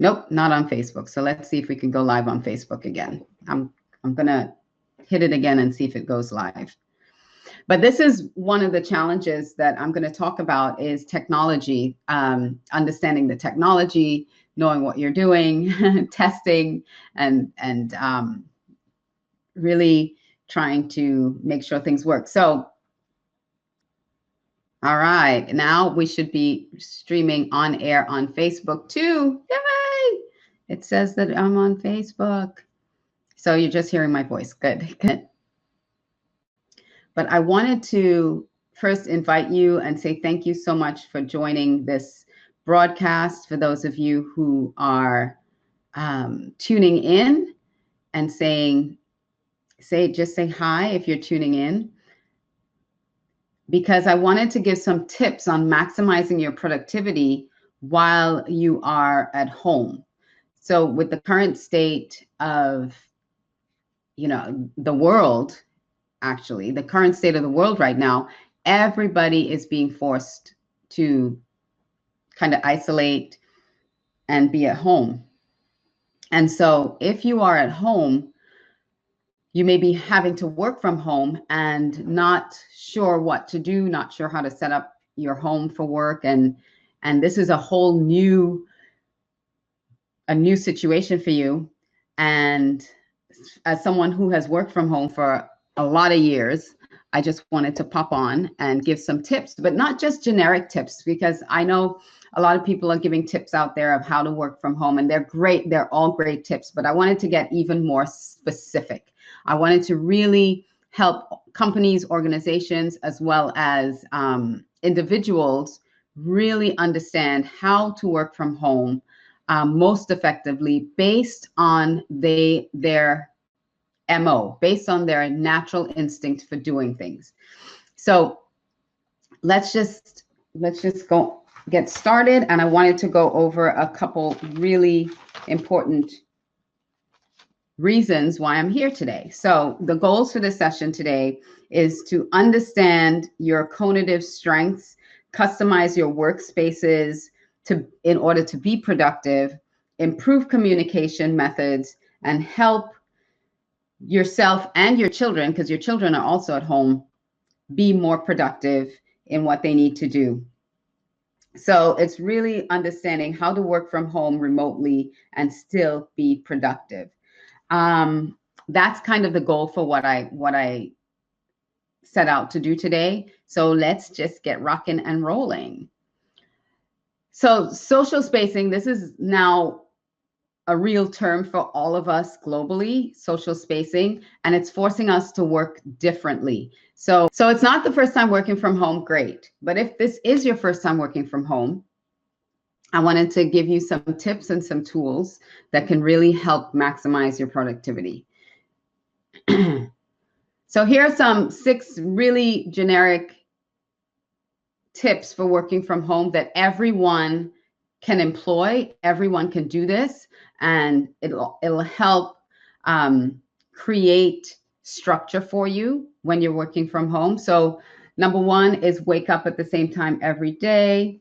Nope, not on Facebook. So let's see if we can go live on Facebook again. I'm gonna hit it again and see if it goes live. But this is one of the challenges that I'm going to talk about is technology, understanding the technology, knowing what you're doing, testing, and really trying to make sure things work. So, all right, now we should be streaming on air on Facebook too. Yay! It says that I'm on Facebook. So you're just hearing my voice. Good, good. But I wanted to first invite you and say thank you so much for joining this broadcast. For those of you who are tuning in and just say hi if you're tuning in, because I wanted to give some tips on maximizing your productivity while you are at home. So with the current state of, the world, actually, the current state of the world right now, everybody is being forced to kind of isolate and be at home. And so if you are at home, you may be having to work from home and not sure what to do, not sure how to set up your home for work. And this is a whole new situation for you. And as someone who has worked from home for a lot of years, I just wanted to pop on and give some tips, but not just generic tips, because I know a lot of people are giving tips out there of how to work from home, and they're great. They're all great tips, but I wanted to get even more specific. I wanted to really help companies, organizations, as well as individuals really understand how to work from home most effectively based on their MO, based on their natural instinct for doing things. So let's just go get started. And I wanted to go over a couple really important reasons why I'm here today. So the goals for this session today is to understand your CONATIVE strengths, customize your workspaces in order to be productive, improve communication methods, and help yourself and your children, because your children are also at home, be more productive in what they need to do. So it's really understanding how to work from home remotely and still be productive. That's kind of the goal for what I set out to do today. So let's just get rocking and rolling. So social spacing, this is now a real term for all of us globally, social spacing, and it's forcing us to work differently. So it's not the first time working from home, great. But if this is your first time working from home, I wanted to give you some tips and some tools that can really help maximize your productivity. So here are some 6 really generic tips for working from home that everyone can employ. Everyone can do this, and it'll help create structure for you when you're working from home. So number 1 is wake up at the same time every day.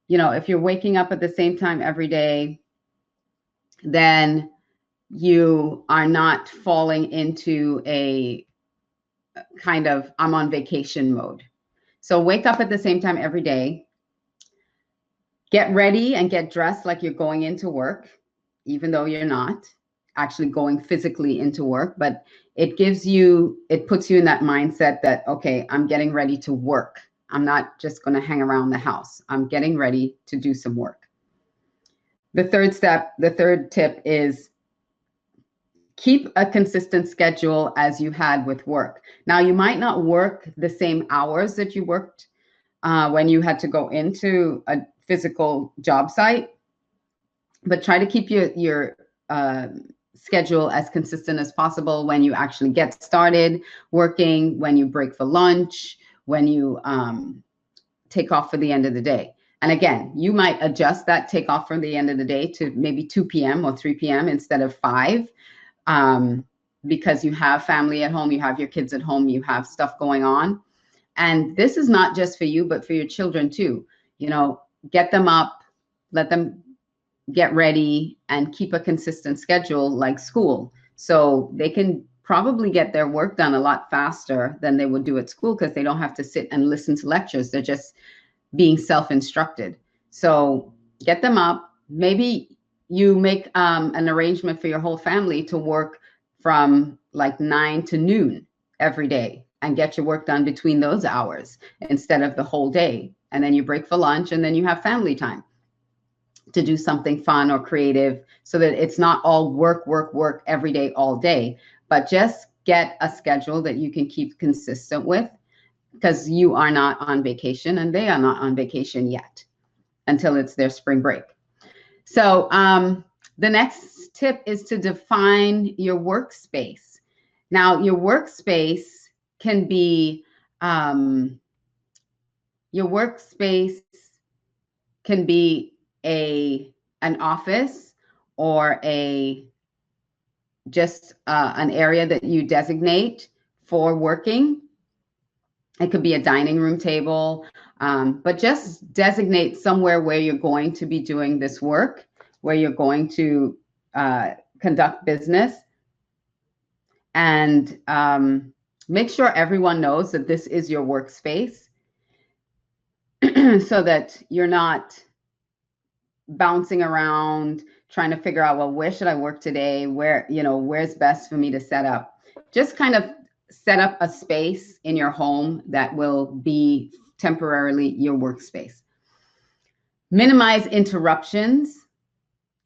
If you're waking up at the same time every day, then you are not falling into a kind of I'm on vacation mode. So wake up at the same time every day. Get ready and get dressed like you're going into work, even though you're not actually going physically into work, but it puts you in that mindset that, okay, I'm getting ready to work. I'm not just going to hang around the house. I'm getting ready to do some work. The third tip is keep a consistent schedule as you had with work. Now, you might not work the same hours that you worked when you had to go into a physical job site, but try to keep your schedule as consistent as possible when you actually get started working, when you break for lunch, when you take off for the end of the day. And again, you might adjust that take off from the end of the day to maybe 2 p.m. or 3 p.m. instead of 5, because you have family at home, you have your kids at home, you have stuff going on. And this is not just for you, but for your children too. Get them up, let them get ready and keep a consistent schedule like school. So they can probably get their work done a lot faster than they would do at school because they don't have to sit and listen to lectures. They're just being self-instructed. So get them up. Maybe you make an arrangement for your whole family to work from like 9 to noon every day and get your work done between those hours instead of the whole day. And then you break for lunch and then you have family time to do something fun or creative so that it's not all work, work, work every day, all day, but just get a schedule that you can keep consistent with, because you are not on vacation and they are not on vacation yet until it's their spring break. So the next tip is to define your workspace. Now, your workspace can be an office or just an area that you designate for working. It could be a dining room table, but just designate somewhere where you're going to be doing this work, where you're going to conduct business, and make sure everyone knows that this is your workspace so that you're not bouncing around trying to figure out, well, where should I work today? Where's best for me to set up? Just kind of set up a space in your home that will be temporarily your workspace. Minimize interruptions.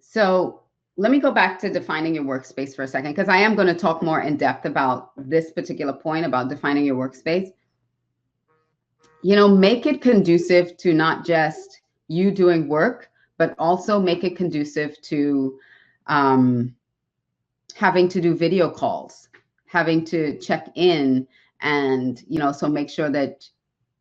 So let me go back to defining your workspace for a second, because I am going to talk more in depth about this particular point about defining your workspace. Make it conducive to not just you doing work, but also make it conducive to having to do video calls, having to check in, and so make sure that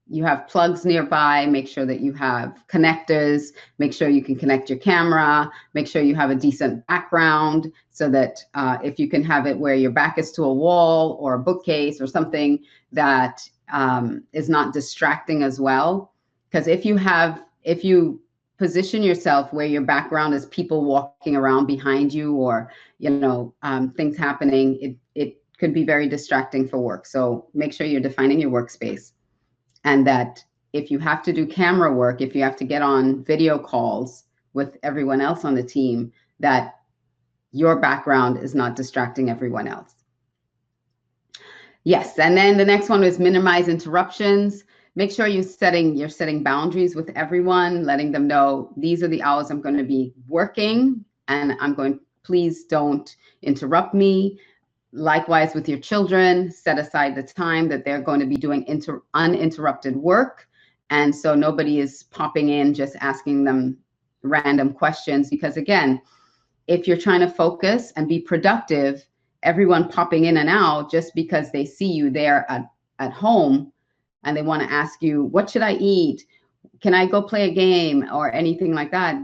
you have plugs nearby, make sure that you have connectors, make sure you can connect your camera, make sure you have a decent background so that if you can have it where your back is to a wall or a bookcase or something that is not distracting as well. Because if you position yourself where your background is people walking around behind you or things happening, it could be very distracting for work. So make sure you're defining your workspace, and that if you have to do camera work, if you have to get on video calls with everyone else on the team, that your background is not distracting everyone else. Yes, and then the next one is minimize interruptions. Make sure you're setting boundaries with everyone, letting them know these are the hours I'm going to be working, and please don't interrupt me. Likewise with your children, set aside the time that they're going to be doing uninterrupted work. And so nobody is popping in just asking them random questions, because again, if you're trying to focus and be productive, everyone popping in and out just because they see you there at home and they want to ask you, what should I eat? Can I go play a game or anything like that?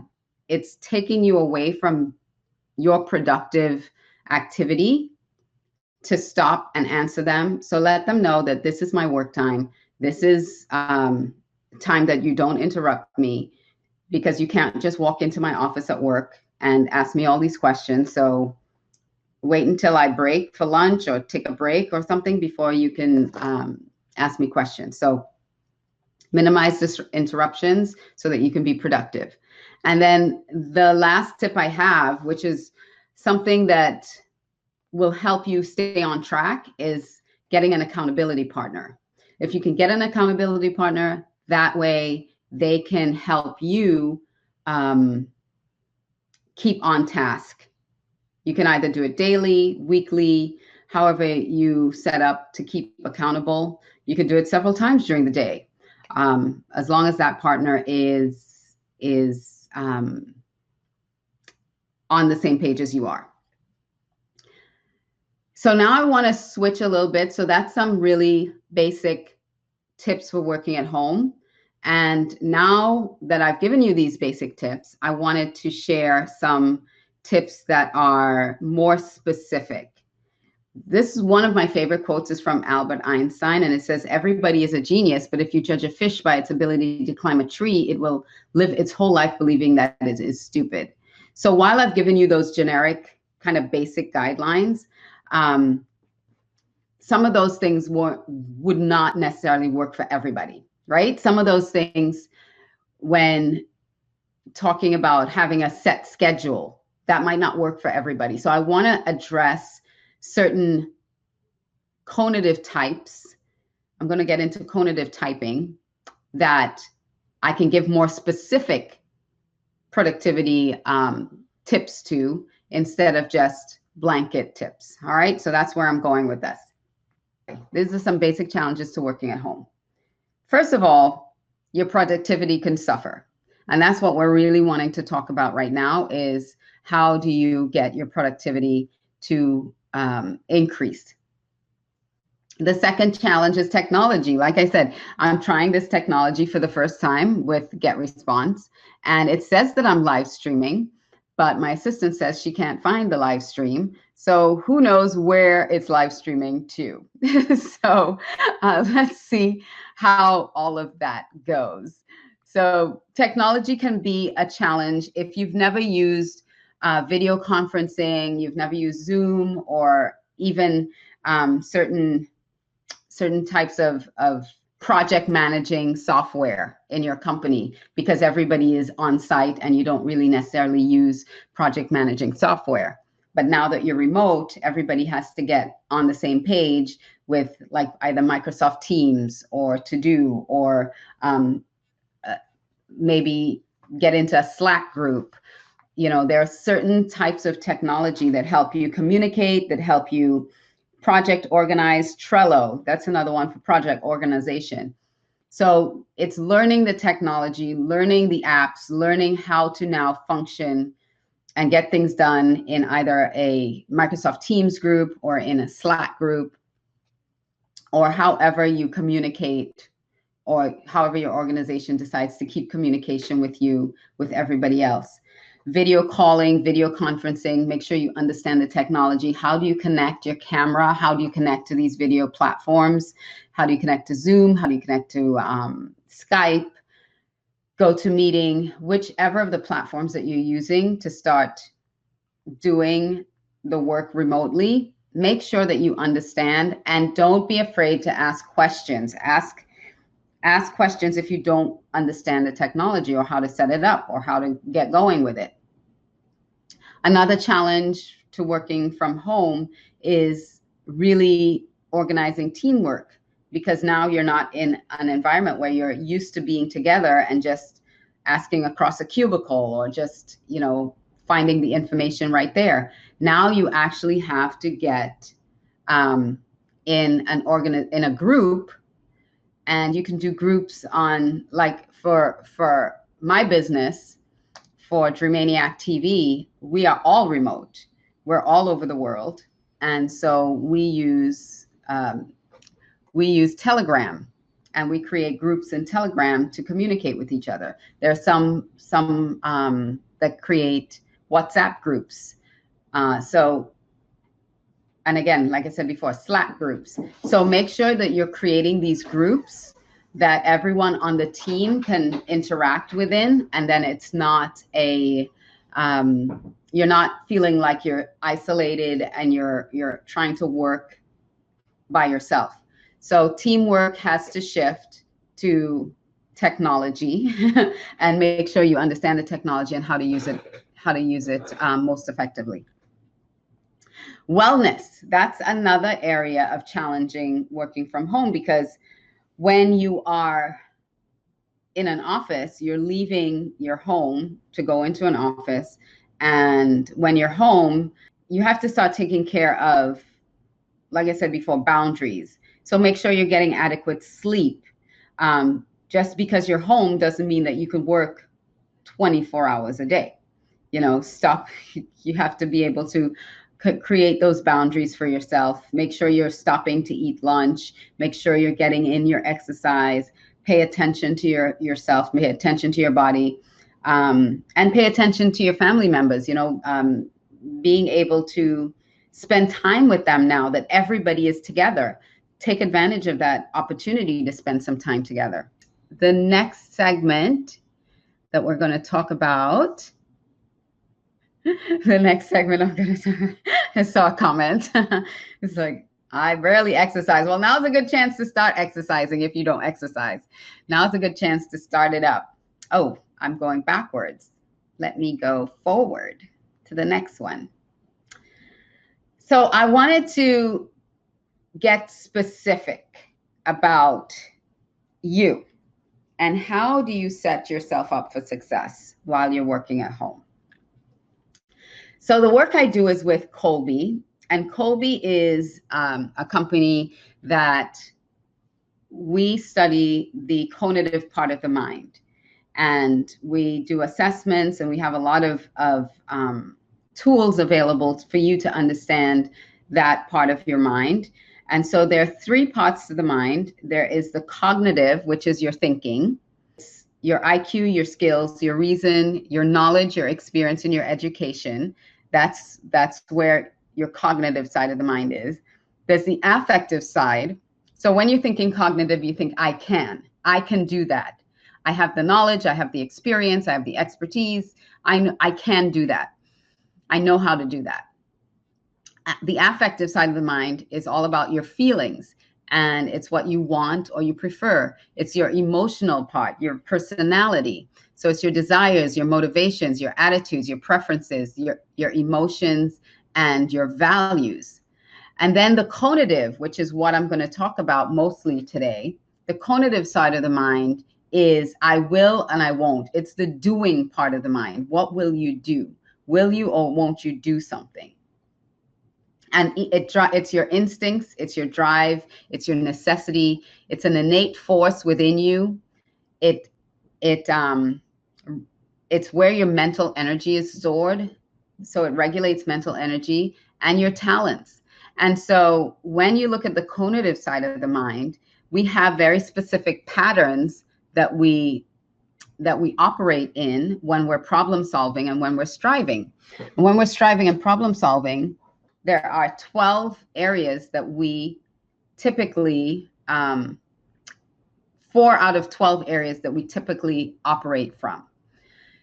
It's taking you away from your productive activity to stop and answer them. So let them know that this is my work time. This is time that you don't interrupt me, because you can't just walk into my office at work and ask me all these questions. So wait until I break for lunch or take a break or something before you can ask me questions. So minimize this interruptions so that you can be productive. And then the last tip I have, which is something that will help you stay on track, is getting an accountability partner. If you can get an accountability partner, that way they can help you keep on task. You can either do it daily, weekly, however you set up to keep accountable. You can do it several times during the day, as long as that partner is on the same page as you are. So now I want to switch a little bit. So that's some really basic tips for working at home. And now that I've given you these basic tips, I wanted to share some tips that are more specific. This is one of my favorite quotes, is from Albert Einstein, and it says, everybody is a genius, but if you judge a fish by its ability to climb a tree, it will live its whole life believing that it is stupid. So while I've given you those generic kind of basic guidelines, some of those things would not necessarily work for everybody, right? Some of those things, when talking about having a set schedule, that might not work for everybody. So I want to address certain conative types. I'm going to get into conative typing that I can give more specific productivity tips to, instead of just blanket tips. All right, so that's where I'm going with this. These are some basic challenges to working at home. First of all, your productivity can suffer. And that's what we're really wanting to talk about right now, is how do you get your productivity to increase? The second challenge is technology. Like I said, I'm trying this technology for the first time with GetResponse, and it says that I'm live streaming, but my assistant says she can't find the live stream. So who knows where it's live streaming to. So let's see how all of that goes. So technology can be a challenge if you've never used video conferencing, you've never used Zoom, or even certain types of project managing software in your company, because everybody is on site and you don't really necessarily use project managing software. But now that you're remote, everybody has to get on the same page with like either Microsoft Teams or To-Do, or maybe get into a Slack group. You know, there are certain types of technology that help you communicate, that help you project organize. Trello, that's another one for project organization. So it's learning the technology, learning the apps, learning how to now function and get things done in either a Microsoft Teams group or in a Slack group, or however you communicate, or however your organization decides to keep communication with you, with everybody else. Video calling, video conferencing, make sure you understand the technology. How do you connect your camera? How do you connect to these video platforms? How do you connect to Zoom? How do you connect to Skype, GoToMeeting, whichever of the platforms that you're using to start doing the work remotely? Make sure that you understand, and don't be afraid to ask questions. Ask questions if you don't understand the technology, or how to set it up, or how to get going with it. Another challenge to working from home is really organizing teamwork, because now you're not in an environment where you're used to being together and just asking across a cubicle, or just, you know, finding the information right there. Now you actually have to get in a group, and you can do groups on, like for my business, for Dreamaniac TV, we are all remote. We're all over the world. And so we use Telegram, and we create groups in Telegram to communicate with each other. There are some that create WhatsApp groups. And again, like I said before, Slack groups. So make sure that you're creating these groups that everyone on the team can interact within, and then it's not you're not feeling like you're isolated and you're trying to work by yourself. So teamwork has to shift to technology and make sure you understand the technology and how to use it most effectively. Wellness, that's another area of challenging working from home, because when you are in an office, you're leaving your home to go into an office. And when you're home, you have to start taking care of, like I said before, boundaries. So make sure you're getting adequate sleep. Just because you're home doesn't mean that you can work 24 hours a day. You know, you have to be able to create those boundaries for yourself. Make sure you're stopping to eat lunch. Make sure you're getting in your exercise. Pay attention to yourself. Pay attention to your body, and pay attention to your family members. You know, being able to spend time with them now that everybody is together. Take advantage of that opportunity to spend some time together. The next segment that we're going to talk about The next segment I'm going to I saw a comment. It's like, I rarely exercise. Well, now's a good chance to start exercising if you don't exercise. Now's a good chance to start it up. Oh, I'm going backwards. Let me go forward to the next one. So I wanted to get specific about you and how do you set yourself up for success while you're working at home. So the work I do is with Kolbe, and Kolbe is a company that we study the cognitive part of the mind, and we do assessments, and we have a lot of tools available for you to understand that part of your mind. And so there are three parts to the mind. There is the cognitive, which is your thinking, your IQ, your skills, your reason, your knowledge, your experience, and your education. That's where your cognitive side of the mind is. There's the affective side. So when you're thinking cognitive, you think, I can do that. I have the knowledge, I have the experience, I have the expertise. I can do that. I know how to do that. The affective side of the mind is all about your feelings, and it's what you want or you prefer. It's your emotional part, your personality. So it's your desires, your motivations, your attitudes, your preferences, your emotions, and your values. And then the conative, which is what I'm going to talk about mostly today. The conative side of the mind is I will and I won't. It's the doing part of the mind. What will you do? Will you or won't you do something? And it's your instincts, it's your drive, it's your necessity, it's an innate force within you. It's where your mental energy is stored. So it regulates mental energy and your talents. And so when you look at the conative side of the mind, we have very specific patterns that we operate in when we're problem solving and when we're striving. And when we're striving and problem solving, there are 12 areas that we typically, 4 out of 12 areas that we typically operate from.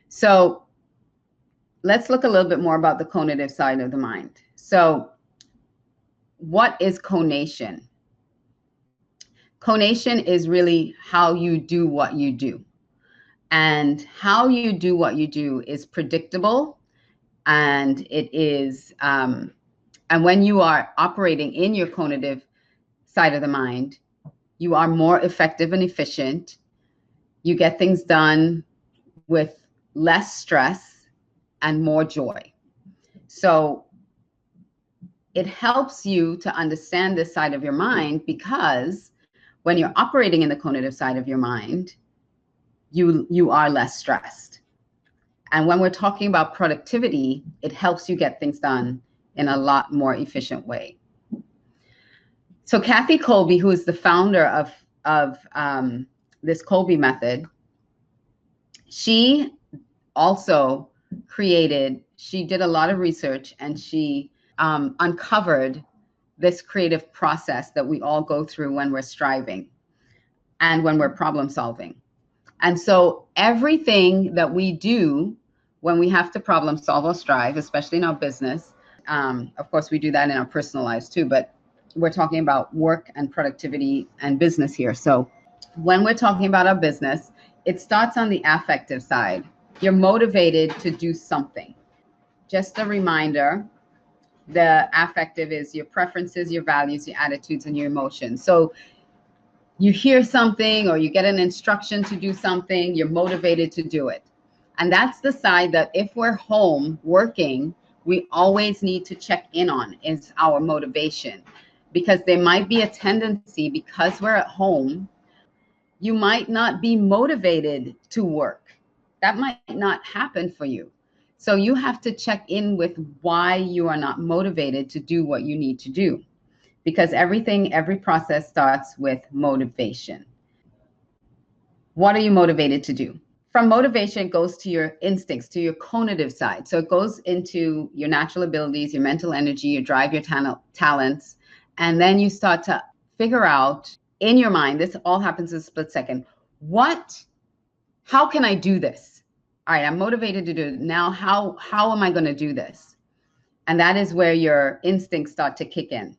So let's look a little bit more about the conative side of the mind. So what is conation? Conation is really how you do what you do. And how you do what you do is predictable, and it is, and when you are operating in your conative side of the mind, you are more effective and efficient. You get things done with less stress and more joy. So it helps you to understand this side of your mind, because when you're operating in the conative side of your mind, you are less stressed. And when we're talking about productivity, it helps you get things done in a lot more efficient way. So Kathy Kolbe, who is the founder of this Kolbe method, she also she did a lot of research, and she uncovered this creative process that we all go through when we're striving and when we're problem solving. And so everything that we do when we have to problem solve or strive, especially in our business, of course, we do that in our personal lives too, but we're talking about work and productivity and business here. So when we're talking about our business, it starts on the affective side. You're motivated to do something. Just a reminder, the affective is your preferences, your values, your attitudes, and your emotions. So you hear something or you get an instruction to do something, you're motivated to do it. And that's the side that if we're home working, we always need to check in on, is our motivation. Because there might be a tendency, because we're at home, you might not be motivated to work. That might not happen for you. So you have to check in with why you are not motivated to do what you need to do. Because every process starts with motivation. What are you motivated to do? From motivation, it goes to your instincts, to your conative side. So it goes into your natural abilities, your mental energy, your drive, your talents. And then you start to figure out in your mind, this all happens in a split second. How can I do this? all right, I'm motivated to do it. Now, how am I going to do this? And that is where your instincts start to kick in.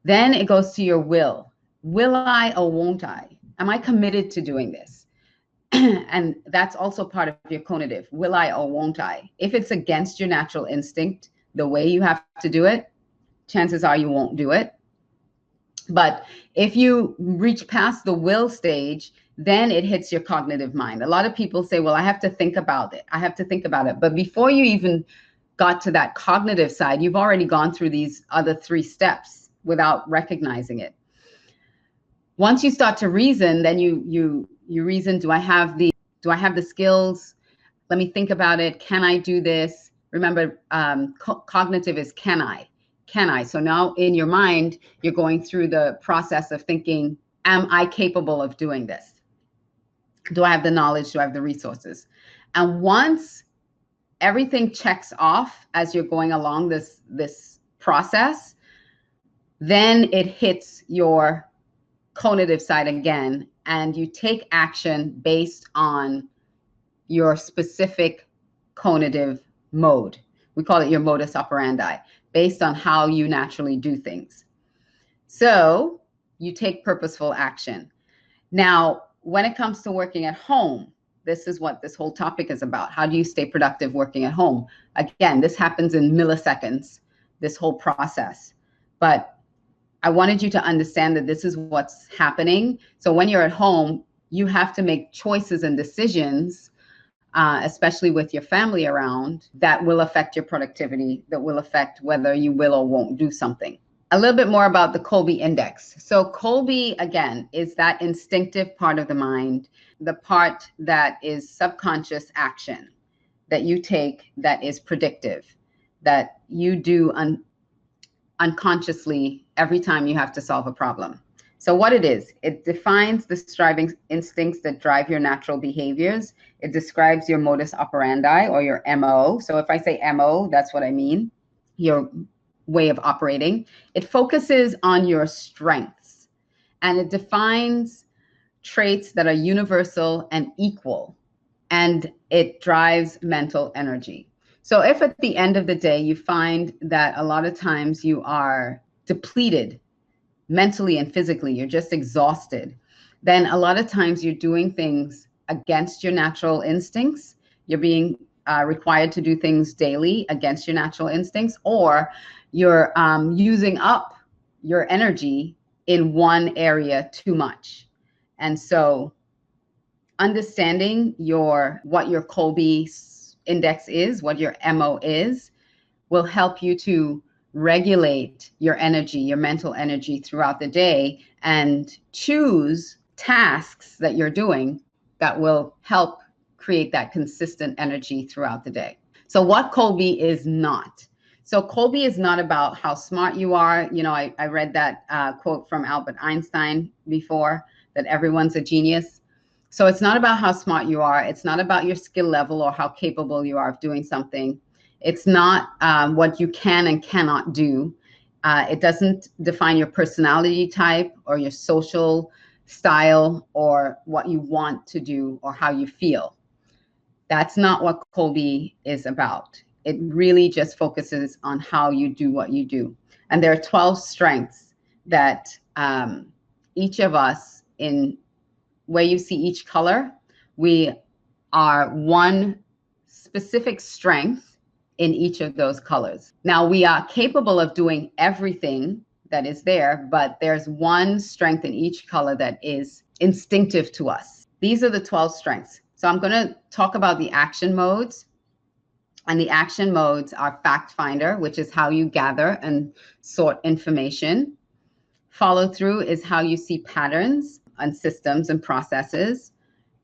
Then it goes to your will. Will I or won't I? Am I committed to doing this? And that's also part of your conative. Will I or won't I? If it's against your natural instinct, the way you have to do it, chances are you won't do it. But if you reach past the will stage, then it hits your cognitive mind. A lot of people say, well, I have to think about it. I have to think about it. But before you even got to that cognitive side, you've already gone through these other 3 steps without recognizing it. Once you start to reason, then you reason, do I have the skills? Let me think about it. Can I do this? Remember, cognitive is can I? Can I? So now in your mind, you're going through the process of thinking, am I capable of doing this? Do I have the knowledge? Do I have the resources? And once everything checks off as you're going along this process, then it hits your conative side again, and you take action based on your specific conative mode. We call it your modus operandi, based on how you naturally do things. So you take purposeful action. Now, when it comes to working at home, this is what this whole topic is about. How do you stay productive working at home? Again, this happens in milliseconds, this whole process. But I wanted you to understand that this is what's happening. So when you're at home, you have to make choices and decisions, especially with your family around, that will affect your productivity, that will affect whether you will or won't do something. A little bit more about the Kolbe index. So Kolbe, again, is that instinctive part of the mind, the part that is subconscious action that you take that is predictive, that you do unconsciously every time you have to solve a problem. So what it is, it defines the striving instincts that drive your natural behaviors. It describes your modus operandi or your MO. So if I say MO, that's what I mean, your way of operating. It focuses on your strengths, and it defines traits that are universal and equal, and it drives mental energy. So if at the end of the day, you find that a lot of times you are depleted mentally and physically, you're just exhausted, then a lot of times you're doing things against your natural instincts. You're being required to do things daily against your natural instincts, or you're using up your energy in one area too much. And so understanding what your Kolbe index is, what your MO is, will help you to regulate your energy, your mental energy throughout the day, and choose tasks that you're doing that will help create that consistent energy throughout the day. So what Kolbe is not. So Kolbe is not about how smart you are. You know, I read that quote from Albert Einstein before, that everyone's a genius. So it's not about how smart you are. It's not about your skill level or how capable you are of doing something. It's not what you can and cannot do. It doesn't define your personality type or your social style or what you want to do or how you feel. That's not what Kolbe is about. It really just focuses on how you do what you do. And there are 12 strengths that each of us, in where you see each color, we are one specific strength in each of those colors. Now, we are capable of doing everything that is there, but there's one strength in each color that is instinctive to us. These are the 12 strengths. So I'm going to talk about the action modes. And the action modes are fact finder, which is how you gather and sort information. Follow through is how you see patterns and systems and processes.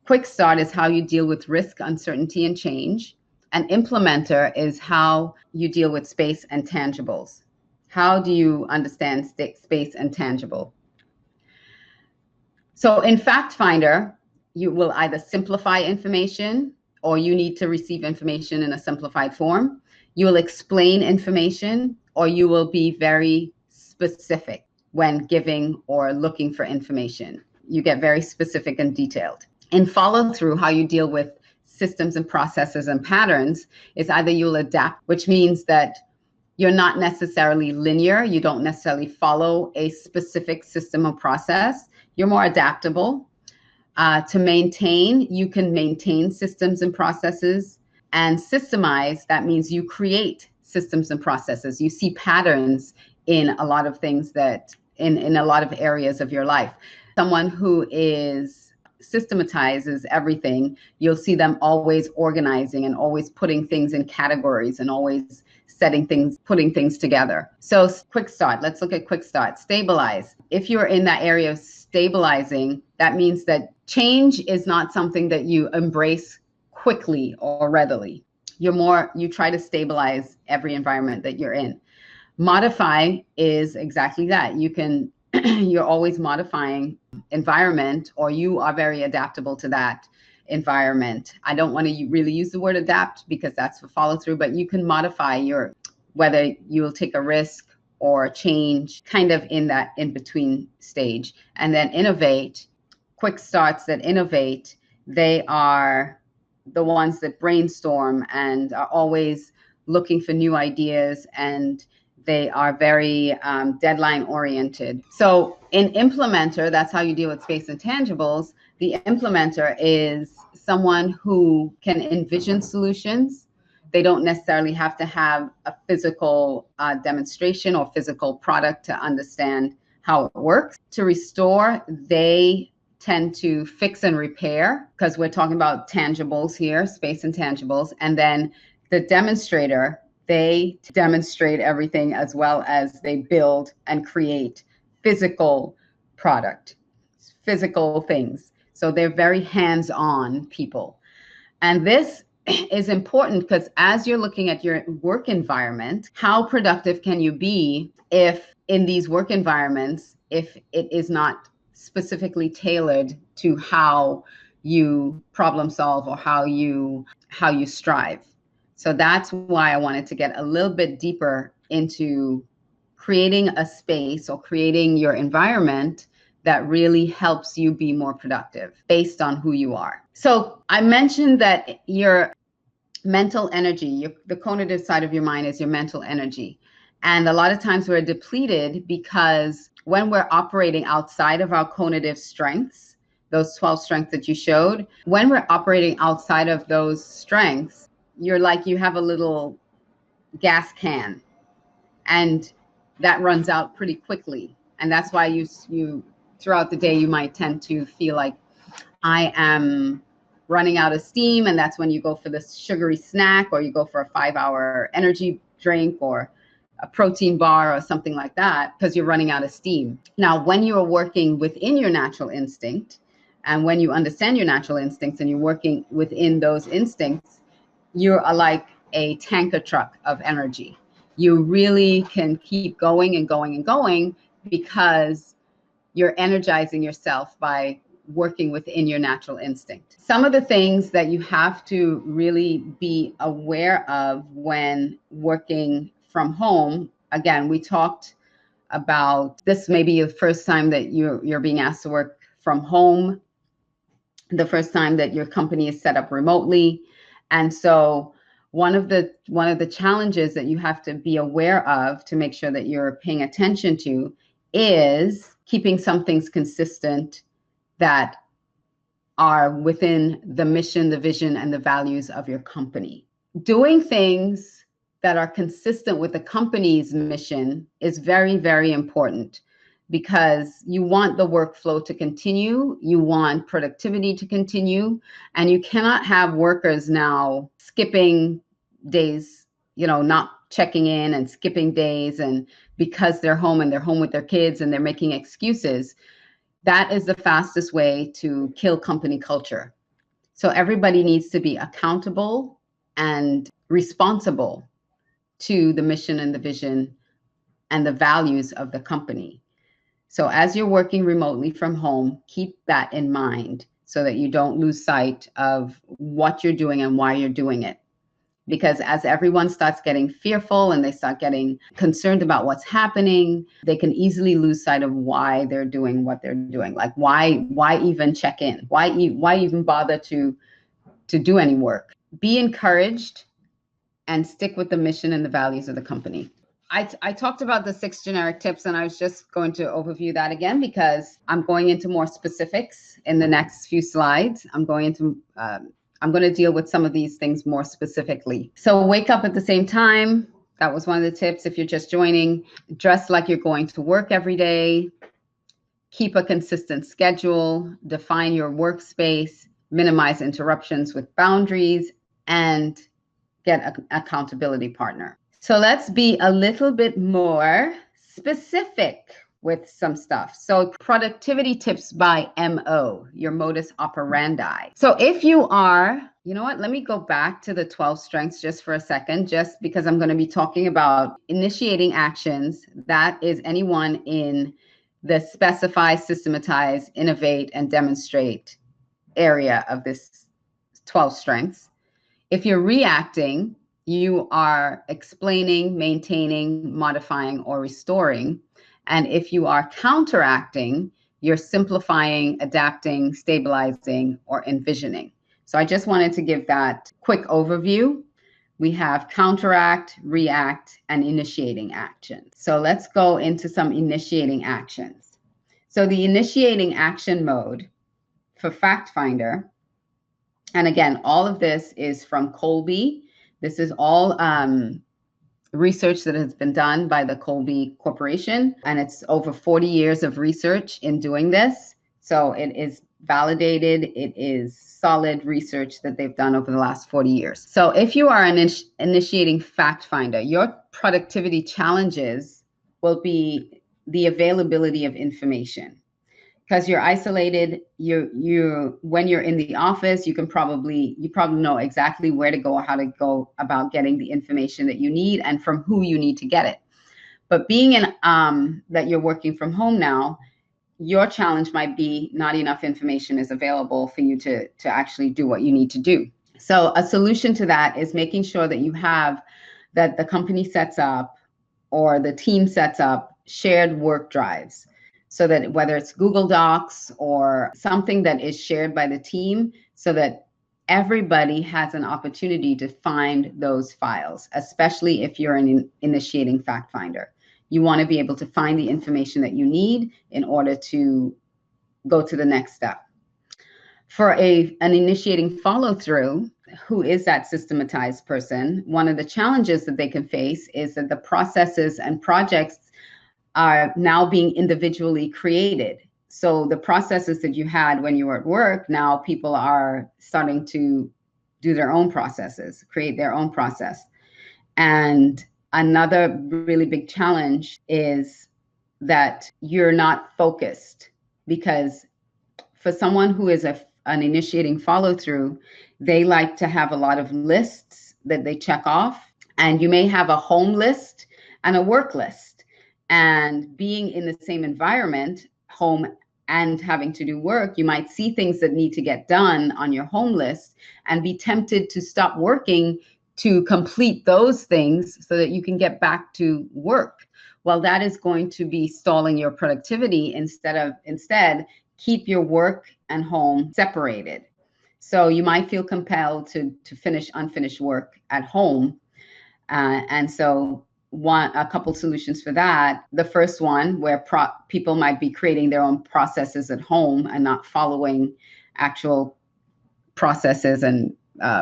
Quick start is how you deal with risk, uncertainty, and change. And implementer is how you deal with space and tangibles. How do you understand space and tangible? So in fact finder, you will either simplify information, or you need to receive information in a simplified form. You will explain information, or you will be very specific when giving or looking for information. You get very specific and detailed. In follow through, how you deal with systems and processes and patterns is either you'll adapt, which means that you're not necessarily linear. You don't necessarily follow a specific system or process. You're more adaptable. To maintain, you can maintain systems and processes. And systemize, that means you create systems and processes. You see patterns in a lot of things that in a lot of areas of your life. Someone who is systematizes everything, you'll see them always organizing and always putting things in categories and always setting things, putting things together. So quick start, let's look at quick start. Stabilize. If you're in that area of stabilizing, that means that change is not something that you embrace quickly or readily. You try to stabilize every environment that you're in. Modify is exactly that. You're always modifying environment, or you are very adaptable to that environment. I don't want to really use the word adapt because that's for follow through, but you can modify whether you'll take a risk or change kind of in that in between stage. And then innovate, quick starts that innovate, they are the ones that brainstorm and are always looking for new ideas, and they are very deadline oriented. So in implementer, that's how you deal with space and tangibles. The implementer is someone who can envision solutions. They don't necessarily have to have a physical demonstration or physical product to understand how it works. To restore, they tend to fix and repair, because we're talking about tangibles here, space and tangibles. And then the demonstrator, they demonstrate everything as well as they build and create physical product, physical things. So they're very hands-on people. And this is important because as you're looking at your work environment, how productive can you be if in these work environments, if it is not specifically tailored to how you problem solve or how you strive. So that's why I wanted to get a little bit deeper into creating a space or creating your environment that really helps you be more productive based on who you are. So I mentioned that your mental energy, the conative side of your mind is your mental energy. And a lot of times we're depleted because when we're operating outside of our conative strengths, those 12 strengths that you showed, when we're operating outside of those strengths, you're like you have a little gas can, and that runs out pretty quickly. And that's why you throughout the day, you might tend to feel like I am running out of steam. And that's when you go for this sugary snack, or you go for a 5-hour energy drink or a protein bar or something like that, because you're running out of steam. Now, when you are working within your natural instinct, and when you understand your natural instincts and you're working within those instincts, you're like a tanker truck of energy. You really can keep going and going and going because you're energizing yourself by working within your natural instinct. Some of the things that you have to really be aware of when working from home, again, we talked about this may be the first time that you're being asked to work from home, the first time that your company is set up remotely. And so one of the challenges that you have to be aware of to make sure that you're paying attention to is keeping some things consistent that are within the mission, the vision, and the values of your company. Doing things that are consistent with the company's mission is very, very important, because you want the workflow to continue, you want productivity to continue, and you cannot have workers now skipping days, not checking in and skipping days, and because they're home and they're home with their kids and they're making excuses. That is the fastest way to kill company culture. So everybody needs to be accountable and responsible to the mission and the vision and the values of the company. So as you're working remotely from home, keep that in mind so that you don't lose sight of what you're doing and why you're doing it. Because as everyone starts getting fearful and they start getting concerned about what's happening, they can easily lose sight of why they're doing what they're doing. Like why even check in? Why even bother to to do any work. Be encouraged and stick with the mission and the values of the company. I talked about the 6 generic tips, and I was just going to overview that again because I'm going into more specifics in the next few slides. I'm going to deal with some of these things more specifically. So wake up at the same time. That was one of the tips. If you're just joining, dress like you're going to work every day. Keep a consistent schedule. Define your workspace. Minimize interruptions with boundaries, and get an accountability partner. So let's be a little bit more specific with some stuff. So productivity tips by MO, your modus operandi. So if you are, you know what, let me go back to the 12 strengths just for a second, just because I'm going to be talking about initiating actions. That is anyone in the specify, systematize, innovate, and demonstrate area of this 12 strengths. If you're reacting, you are explaining, maintaining, modifying, or restoring. And if you are counteracting, you're simplifying, adapting, stabilizing, or envisioning. So I just wanted to give that quick overview. We have counteract, react, and initiating action. So let's go into some initiating actions. So the initiating action mode for Fact Finder, and again, all of this is from Kolbe. This is all research that has been done by the Kolbe Corporation, and it's over 40 years of research in doing this. So it is validated. It is solid research that they've done over the last 40 years. So if you are an initiating fact finder, your productivity challenges will be the availability of information. Because you're isolated, when you're in the office, you probably know exactly where to go or how to go about getting the information that you need and from who you need to get it. But being in that you're working from home now, your challenge might be not enough information is available for you to actually do what you need to do. So a solution to that is making sure that the company sets up or the team sets up shared work drives. So that whether it's Google Docs or something that is shared by the team, so that everybody has an opportunity to find those files, especially if you're an initiating fact finder. You want to be able to find the information that you need in order to go to the next step. For an initiating follow-through, who is that systematized person, one of the challenges that they can face is that the processes and projects are now being individually created. So the processes that you had when you were at work, now people are starting to do their own processes, create their own process. And another really big challenge is that you're not focused, because for someone who is an initiating follow-through, they like to have a lot of lists that they check off. And you may have a home list and a work list. And being in the same environment, home and having to do work, you might see things that need to get done on your home list and be tempted to stop working to complete those things so that you can get back to work. Well, that is going to be stalling your productivity. Instead, keep your work and home separated. So you might feel compelled to finish unfinished work at home. And so a couple solutions for that. The first one, where people might be creating their own processes at home and not following actual processes and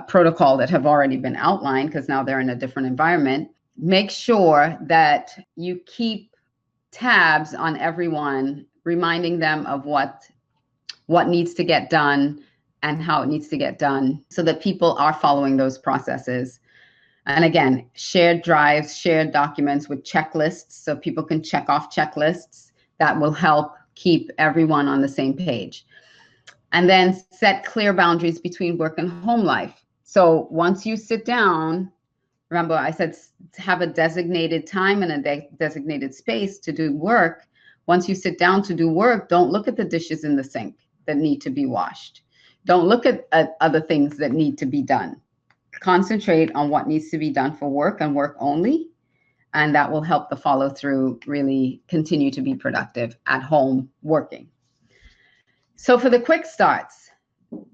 protocol that have already been outlined because now they're in a different environment. Make sure that you keep tabs on everyone, reminding them of what needs to get done and how it needs to get done so that people are following those processes. And again, shared drives, shared documents with checklists so people can check off checklists. That will help keep everyone on the same page. And then set clear boundaries between work and home life. So once you sit down, remember I said have a designated time and a designated space to do work. Once you sit down to do work, don't look at the dishes in the sink that need to be washed. Don't look at other things that need to be done. Concentrate on what needs to be done for work and work only, and that will help the follow through really continue to be productive at home working. So for the quick starts,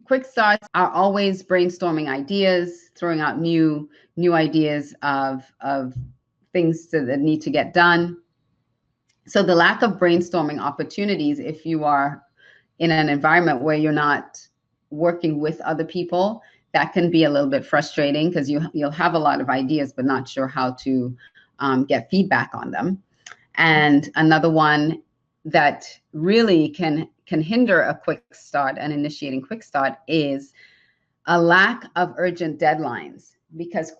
Quick starts are always brainstorming ideas, throwing out new ideas of things that need to get done. So the lack of brainstorming opportunities, if you are in an environment where you're not working with other people, that can be a little bit frustrating because you'll have a lot of ideas but not sure how to get feedback on them. And another one that really can hinder a quick start and initiating quick start is a lack of urgent deadlines, because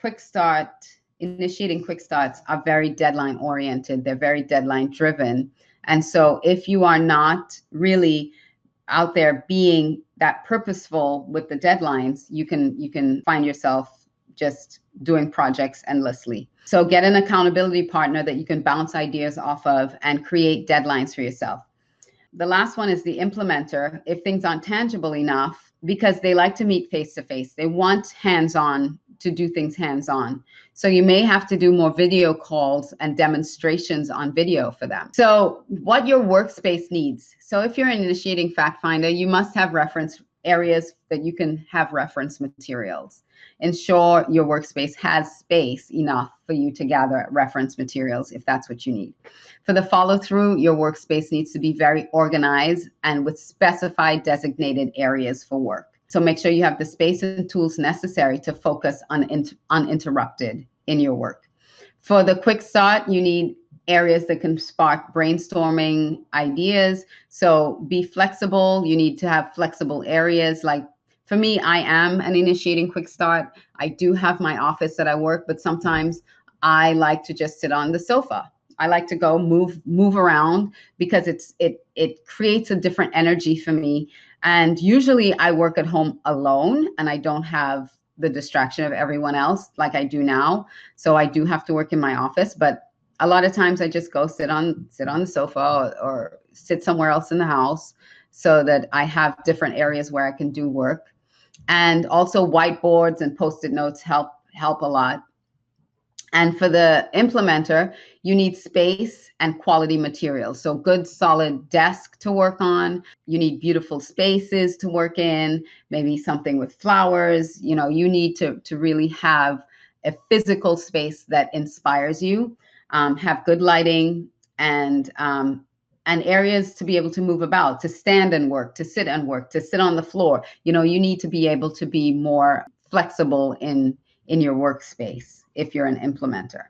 initiating quick starts are very deadline oriented. They're very deadline driven. And so if you are not really out there being that purposeful with the deadlines, you can find yourself just doing projects endlessly. So get an accountability partner that you can bounce ideas off of and create deadlines for yourself. The last one is the implementer. If things aren't tangible enough, because they like to meet face to face, they want hands-on, to do things hands-on. So you may have to do more video calls and demonstrations on video for them. So what your workspace needs. So if you're an initiating fact finder, you must have reference areas that you can have reference materials. Ensure your workspace has space enough for you to gather reference materials if that's what you need. For the follow-through, your workspace needs to be very organized and with specified designated areas for work. So make sure you have the space and tools necessary to focus uninterrupted in your work. For the quick start, you need areas that can spark brainstorming ideas. So be flexible. You need to have flexible areas. Like for me, I am an initiating quick start. I do have my office that I work, but sometimes I like to just sit on the sofa. I like to go move around because it creates a different energy for me. And usually I work at home alone and I don't have the distraction of everyone else like I do now. So I do have to work in my office, but a lot of times I just go sit on the sofa or sit somewhere else in the house so that I have different areas where I can do work. And also whiteboards and Post-it notes help a lot. And for the implementer, you need space and quality materials. So good, solid desk to work on. You need beautiful spaces to work in, maybe something with flowers. You need to really have a physical space that inspires you, have good lighting and areas to be able to move about, to stand and work, to sit and work, to sit on the floor. You need to be able to be more flexible in your workspace if you're an implementer.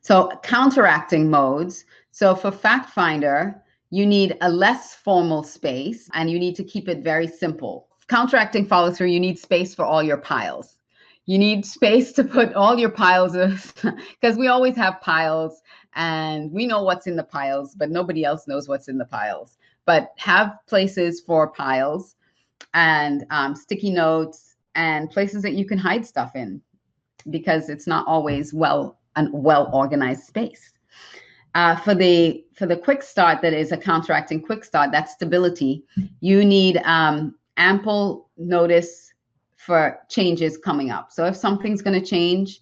So counteracting modes. So for fact finder, you need a less formal space and you need to keep it very simple. Counteracting follow through, you need space for all your piles. You need space to put all your piles because we always have piles and we know what's in the piles, but nobody else knows what's in the piles. But have places for piles and sticky notes and places that you can hide stuff in, because it's not always well organized space. For the quick start, that is a counteracting quick start, that's stability. You need ample notice for changes coming up. So if something's going to change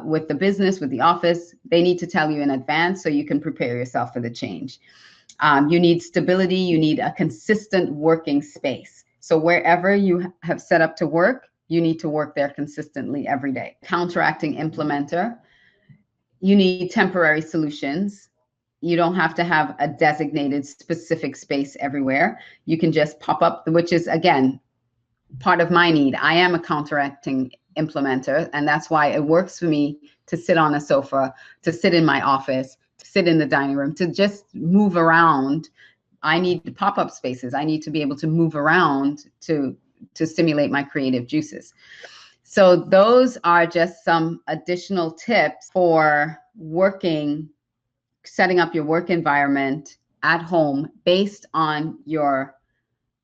with the business, with the office, they need to tell you in advance so you can prepare yourself for the change. You need stability. You need a consistent working space. So wherever you have set up to work, you need to work there consistently every day. Counteracting implementer, you need temporary solutions. You don't have to have a designated specific space everywhere. You can just pop up, which is, again, part of my need. I am a counteracting implementer, and that's why it works for me to sit on a sofa, to sit in my office, to sit in the dining room, to just move around. I need pop-up spaces. I need to be able to move around to stimulate my creative juices. So those are just some additional tips for setting up your work environment at home based on your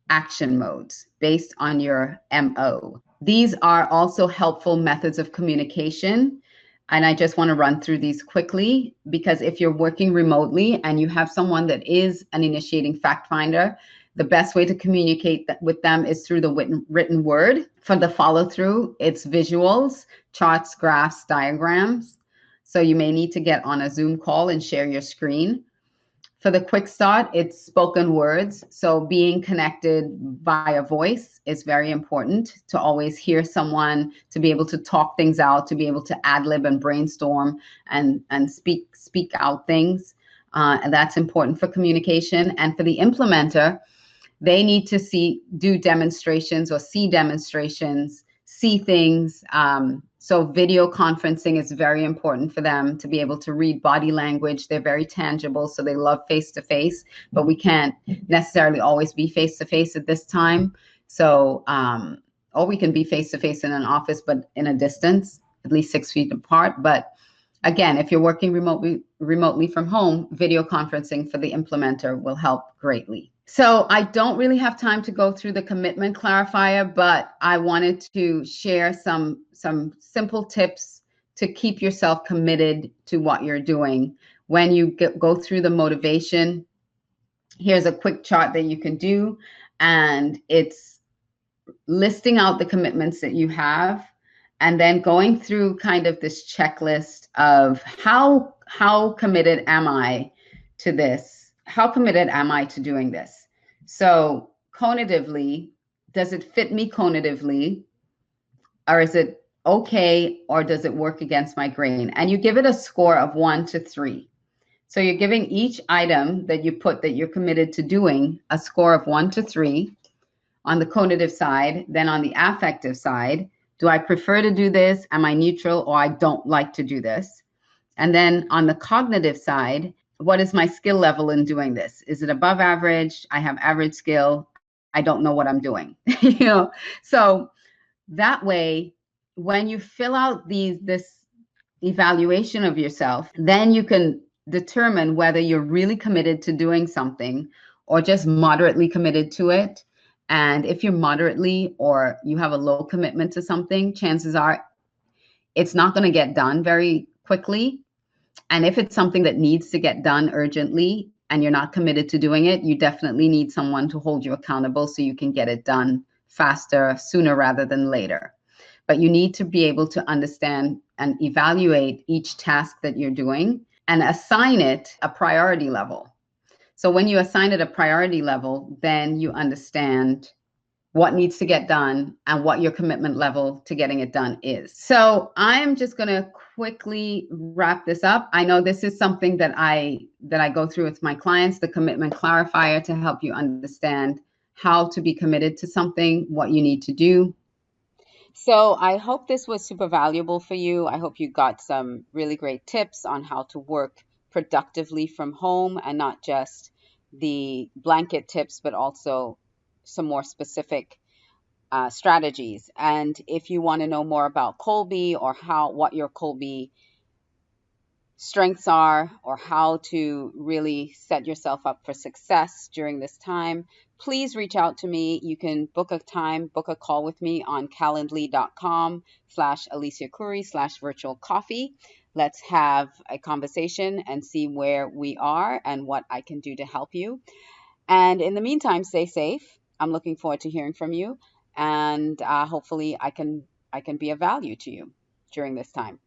action modes, based on your MO. These are also helpful methods of communication. And I just want to run through these quickly, because if you're working remotely and you have someone that is an initiating fact finder, the best way to communicate with them is through the written word. For the follow through, it's visuals, charts, graphs, diagrams. So you may need to get on a Zoom call and share your screen. For the quick start, it's spoken words. So being connected via voice is very important, to always hear someone, to be able to talk things out, to be able to ad lib and brainstorm and speak out things. And that's important for communication. And for the implementer, they need to do demonstrations or see demonstrations, see things. So video conferencing is very important for them, to be able to read body language. They're very tangible, so they love face-to-face, but we can't necessarily always be face-to-face at this time. So, or we can be face-to-face in an office, but in a distance, at least 6 feet apart. But again, if you're working remotely from home, video conferencing for the implementer will help greatly. So I don't really have time to go through the commitment clarifier, but I wanted to share some simple tips to keep yourself committed to what you're doing. When you go through the motivation, here's a quick chart that you can do, and it's listing out the commitments that you have, and then going through kind of this checklist of how committed am I to this? How committed am I to doing this? So conatively, does it fit me conatively? Or is it okay? Or does it work against my grain? And you give it a score of 1 to 3. So you're giving each item that you put that you're committed to doing a score of 1 to 3 on the conative side. Then on the affective side, do I prefer to do this? Am I neutral, or I don't like to do this? And then on the cognitive side, what is my skill level in doing this? Is it above average? I have average skill. I don't know what I'm doing. So that way, when you fill out this evaluation of yourself, then you can determine whether you're really committed to doing something or just moderately committed to it. And if you're moderately, or you have a low commitment to something, chances are it's not going to get done very quickly. And if it's something that needs to get done urgently and you're not committed to doing it, you definitely need someone to hold you accountable so you can get it done faster, sooner rather than later. But you need to be able to understand and evaluate each task that you're doing and assign it a priority level. So when you assign it a priority level, then you understand what needs to get done and what your commitment level to getting it done is. So I'm just going to quickly wrap this up. I know this is something that I go through with my clients, the commitment clarifier, to help you understand how to be committed to something, what you need to do. So I hope this was super valuable for you. I hope you got some really great tips on how to work productively from home, and not just the blanket tips, but also some more specific strategies. And if you want to know more about Kolbe, or what your Kolbe strengths are, or how to really set yourself up for success during this time, please reach out to me. You can book a call with me on calendly.com/Alicia Couri/virtual coffee. Let's have a conversation and see where we are and what I can do to help you. And in the meantime, stay safe. I'm looking forward to hearing from you, and hopefully I can be of value to you during this time.